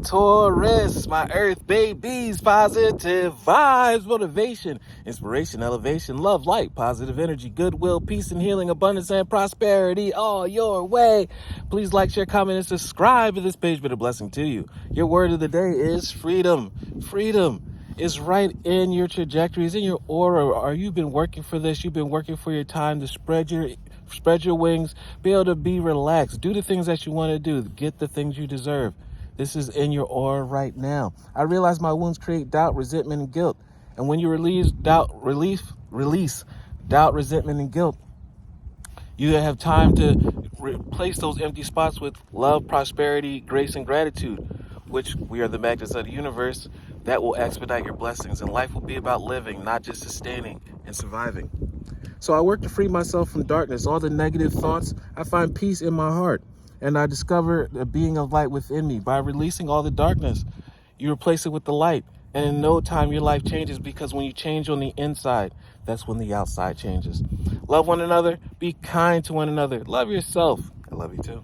Taurus, my earth babies, positive vibes, motivation, inspiration, elevation, love, light, positive energy, goodwill, peace and healing, abundance and prosperity all your way. Please like, share, comment, and subscribe to this page. Been a blessing to you. Your word of the day is freedom. Freedom is right in your trajectory, is in your aura. Are you been working for this? You've been working for your time to spread your wings, be able to be relaxed, do the things that you want to do, get the things you deserve. This is in your aura right now. I realize my wounds create doubt, resentment, and guilt. And when you release doubt, doubt, resentment, and guilt, you have time to replace those empty spots with love, prosperity, grace, and gratitude, which we are the magnets of the universe that will expedite your blessings. And life will be about living, not just sustaining and surviving. So I work to free myself from darkness, all the negative thoughts. I find peace in my heart. And I discover the being of light within me. By releasing all the darkness, you replace it with the light. And in no time, your life changes, because when you change on the inside, that's when the outside changes. Love one another. Be kind to one another. Love yourself. I love you too.